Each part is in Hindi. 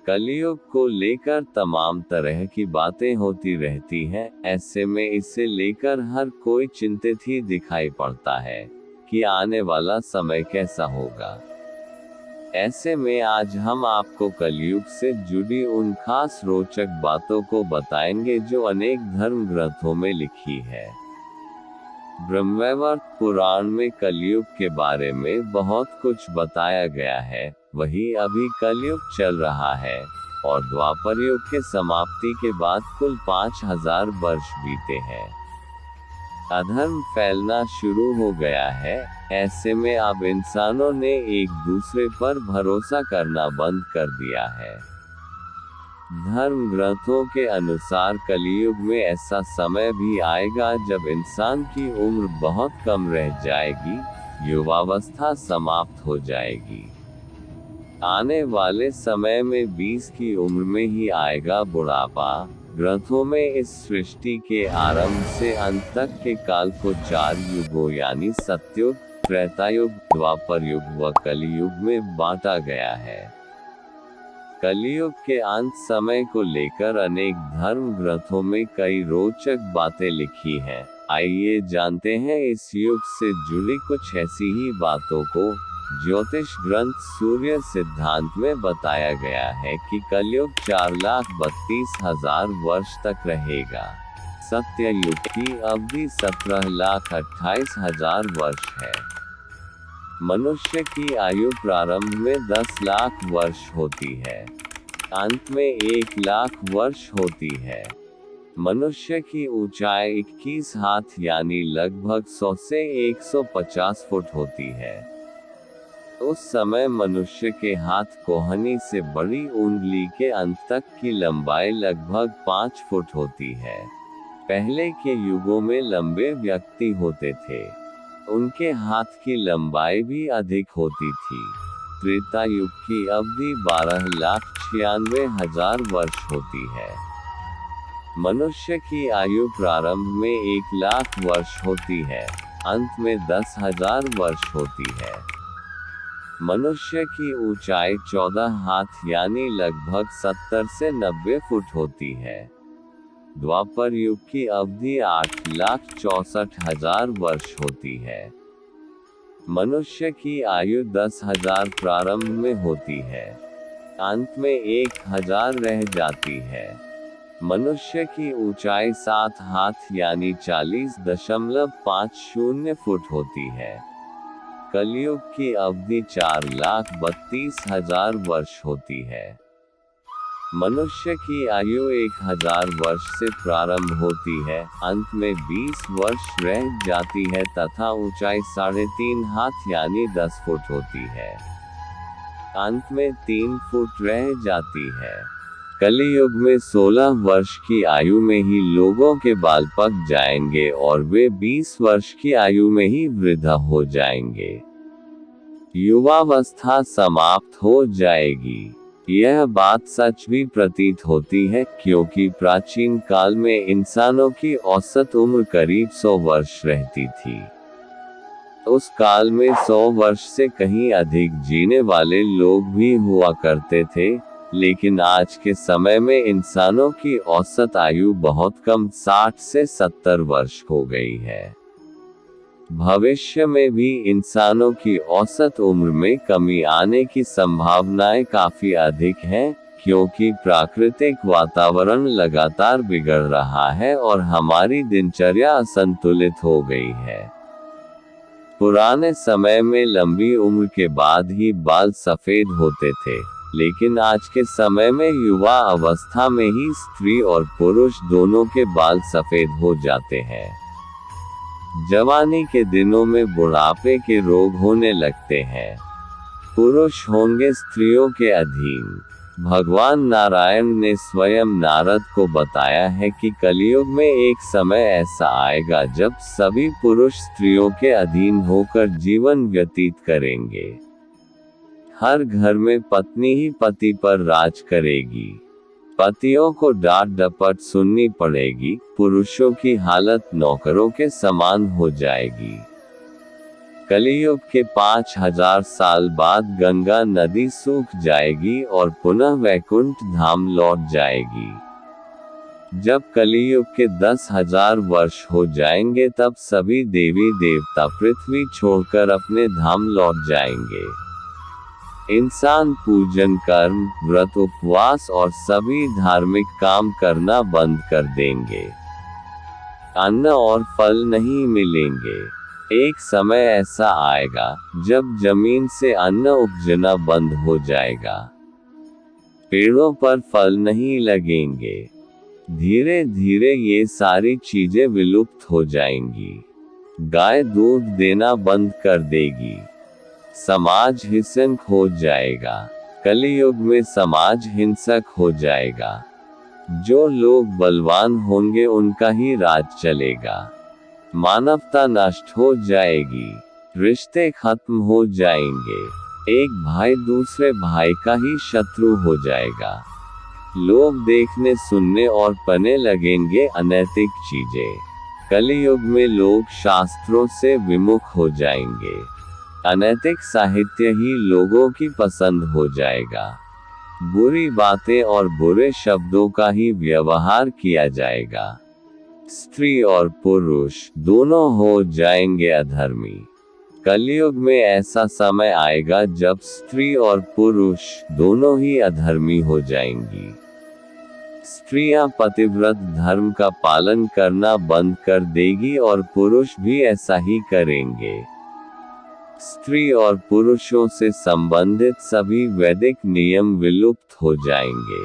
कलयुग को लेकर तमाम तरह की बातें होती रहती हैं, ऐसे में इसे लेकर हर कोई चिंतित ही दिखाई पड़ता है कि आने वाला समय कैसा होगा। ऐसे में आज हम आपको कलयुग से जुड़ी उन खास रोचक बातों को बताएंगे जो अनेक धर्म ग्रंथों में लिखी है। ब्रह्मवैवर्त पुराण में कलयुग के बारे में बहुत कुछ बताया गया है। वही अभी कलयुग चल रहा है और द्वापर युग के समाप्ति के बाद कुल 5000 वर्ष बीते हैं। अधर्म फैलना शुरू हो गया है। ऐसे में अब इंसानों ने एक दूसरे पर भरोसा करना बंद कर दिया है। धर्म ग्रंथों के अनुसार कलयुग में ऐसा समय भी आएगा जब इंसान की उम्र बहुत कम रह जाएगी, युवावस्था समाप्त हो जाएगी। आने वाले समय में 20 की उम्र में ही आएगा बुढ़ापा। ग्रंथों में इस सृष्टि के आरंभ से अंत तक के काल को 4 युगों यानी सतयुग, त्रेतायुग, द्वापर युग व कलियुग में बांटा गया है। कलियुग के अंत समय को लेकर अनेक धर्म ग्रंथों में कई रोचक बातें लिखी हैं। आइए जानते हैं इस युग से जुड़ी कुछ ऐसी ही बातों को। ज्योतिष ग्रंथ सूर्य सिद्धांत में बताया गया है कि कलयुग 4,32,000 वर्ष तक रहेगा। सत्ययुग की अवधि 17,28,000 वर्ष है। मनुष्य की आयु प्रारंभ में 10 लाख वर्ष होती है, अंत में 1 लाख वर्ष होती है। मनुष्य की ऊंचाई 21 हाथ यानी लगभग 100 से 150 फुट होती है। उस समय मनुष्य के हाथ कोहनी से बड़ी उंगली के अंत तक की लंबाई लगभग 5 फुट होती है। पहले के युगों में लंबे व्यक्ति होते थे, उनके हाथ की लंबाई भी अधिक होती थी। त्रेता युग की अवधि 12,96,000 वर्ष होती है। मनुष्य की आयु प्रारंभ में 1 लाख वर्ष होती है, अंत में 10,000 वर्ष होती है। मनुष्य की ऊंचाई 14 हाथ यानी लगभग 70 से 90 फुट होती है। द्वापर युग की अवधि 8,64,000 वर्ष होती है। मनुष्य की आयु 10,000 प्रारंभ में होती है, अंत में 1,000 रह जाती है। मनुष्य की ऊंचाई 7 हाथ यानी 40.50 फुट होती है। कलयुग की अवधि 4,32,000 वर्ष होती है। मनुष्य की आयु 1,000 वर्ष से प्रारंभ होती है, अंत में 20 वर्ष रह जाती है तथा ऊंचाई 3.5 हाथ यानी 10 फुट होती है। अंत में 3 फुट रह जाती है। कलियुग में 16 वर्ष की आयु में ही लोगों के बाल पक जाएंगे और वे 20 वर्ष की आयु में ही वृद्ध हो जाएंगे। युवावस्था समाप्त हो जाएगी। यह बात सच भी प्रतीत होती है, क्योंकि प्राचीन काल में इंसानों की औसत उम्र करीब 100 वर्ष रहती थी। उस काल में 100 वर्ष से कहीं अधिक जीने वाले लोग भी हुआ करते थे, लेकिन आज के समय में इंसानों की औसत आयु बहुत कम 60 से 70 वर्ष हो गई है। भविष्य में भी इंसानों की औसत उम्र में कमी आने की संभावनाएं काफी अधिक हैं, क्योंकि प्राकृतिक वातावरण लगातार बिगड़ रहा है और हमारी दिनचर्या असंतुलित हो गई है। पुराने समय में लंबी उम्र के बाद ही बाल सफेद होते थे, लेकिन आज के समय में युवा अवस्था में ही स्त्री और पुरुष दोनों के बाल सफेद हो जाते हैं। जवानी के दिनों में बुढ़ापे के रोग होने लगते हैं। पुरुष होंगे स्त्रियों के अधीन। भगवान नारायण ने स्वयं नारद को बताया है कि कलियुग में एक समय ऐसा आएगा जब सभी पुरुष स्त्रियों के अधीन होकर जीवन व्यतीत करेंगे। हर घर में पत्नी ही पति पर राज करेगी। पतियों को डांट डपट सुननी पड़ेगी। पुरुषों की हालत नौकरों के समान हो जाएगी। कलियुग के 5000 साल बाद गंगा नदी सूख जाएगी और पुनः वैकुंठ धाम लौट जाएगी। जब कलियुग के 10,000 वर्ष हो जाएंगे तब सभी देवी देवता पृथ्वी छोड़कर अपने धाम लौट जाएंगे। इंसान पूजन कर्म, व्रत, उपवास और सभी धार्मिक काम करना बंद कर देंगे। अन्न और फल नहीं मिलेंगे। एक समय ऐसा आएगा जब जमीन से अन्न उपजना बंद हो जाएगा। पेड़ों पर फल नहीं लगेंगे। धीरे धीरे ये सारी चीजें विलुप्त हो जाएंगी। गाय दूध देना बंद कर देगी। समाज हिंसक हो जाएगा। कलियुग में समाज हिंसक हो जाएगा। जो लोग बलवान होंगे उनका ही राज चलेगा। मानवता नष्ट हो जाएगी। रिश्ते खत्म हो जाएंगे। एक भाई दूसरे भाई का ही शत्रु हो जाएगा। लोग देखने सुनने और पढ़ने लगेंगे अनैतिक चीजें। कलियुग में लोग शास्त्रों से विमुख हो जाएंगे। अनैतिक साहित्य ही लोगों की पसंद हो जाएगा। बुरी बातें और बुरे शब्दों का ही व्यवहार किया जाएगा। स्त्री और पुरुष दोनों हो जाएंगे अधर्मी। कलियुग में ऐसा समय आएगा जब स्त्री और पुरुष दोनों ही अधर्मी हो जाएंगी। स्त्रियां पतिव्रत धर्म का पालन करना बंद कर देगी और पुरुष भी ऐसा ही करेंगे। स्त्री और पुरुषों से संबंधित सभी वैदिक नियम विलुप्त हो जाएंगे।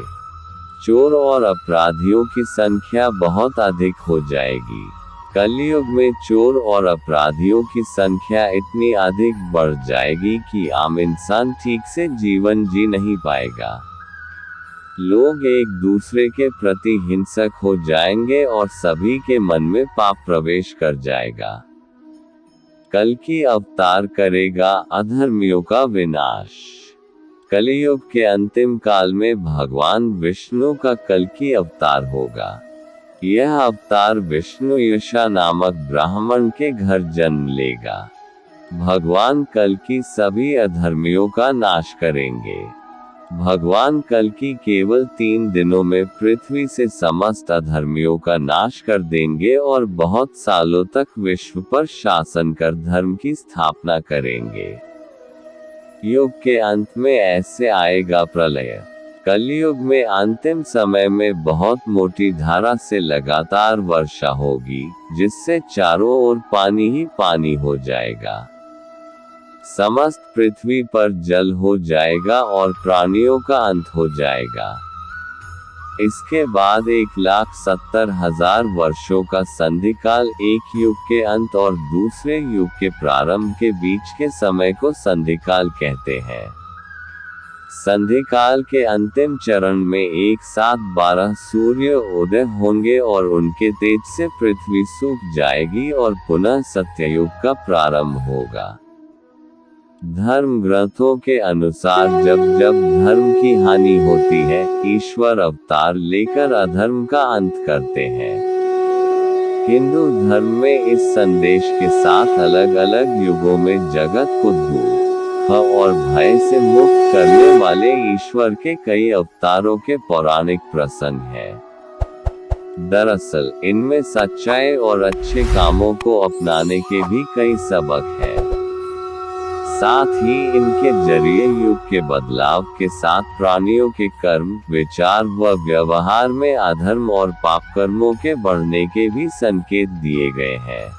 चोर और अपराधियों की संख्या बहुत अधिक हो जाएगी। कलियुग में चोर और अपराधियों की संख्या इतनी अधिक बढ़ जाएगी कि आम इंसान ठीक से जीवन जी नहीं पाएगा। लोग एक दूसरे के प्रति हिंसक हो जाएंगे और सभी के मन में पाप प्रवेश कर जाएगा। कल्कि अवतार करेगा अधर्मियों का विनाश। कलियुग के अंतिम काल में भगवान विष्णु का कल्कि अवतार होगा। यह अवतार विष्णु यशा नामक ब्राह्मण के घर जन्म लेगा। भगवान कल्कि सभी अधर्मियों का नाश करेंगे। भगवान कल्कि केवल 3 दिनों में पृथ्वी से समस्त अधर्मियों का नाश कर देंगे और बहुत सालों तक विश्व पर शासन कर धर्म की स्थापना करेंगे। युग के अंत में ऐसे आएगा प्रलय। कलियुग में अंतिम समय में बहुत मोटी धारा से लगातार वर्षा होगी, जिससे चारों ओर पानी ही पानी हो जाएगा। समस्त पृथ्वी पर जल हो जाएगा और प्राणियों का अंत हो जाएगा। इसके बाद 1,70,000 वर्षों का संधिकाल एक युग के अंत और दूसरे युग के प्रारंभ के बीच के समय को संधिकाल कहते हैं। संधिकाल के अंतिम चरण में एक साथ 12 सूर्य उदय होंगे और उनके तेज से पृथ्वी सूख जाएगी और पुनः सत्ययुग का प्रारंभ होगा। धर्म ग्रंथों के अनुसार जब जब धर्म की हानि होती है, ईश्वर अवतार लेकर अधर्म का अंत करते हैं। हिंदू धर्म में इस संदेश के साथ अलग अलग युगों में जगत को दुख और भय से मुक्त करने वाले ईश्वर के कई अवतारों के पौराणिक प्रसंग हैं। दरअसल इनमें सच्चाई और अच्छे कामों को अपनाने के भी कई सबक हैं। साथ ही इनके जरिए युग के बदलाव के साथ प्राणियों के कर्म, विचार व व्यवहार में अधर्म और पाप कर्मों के बढ़ने के भी संकेत दिए गए हैं।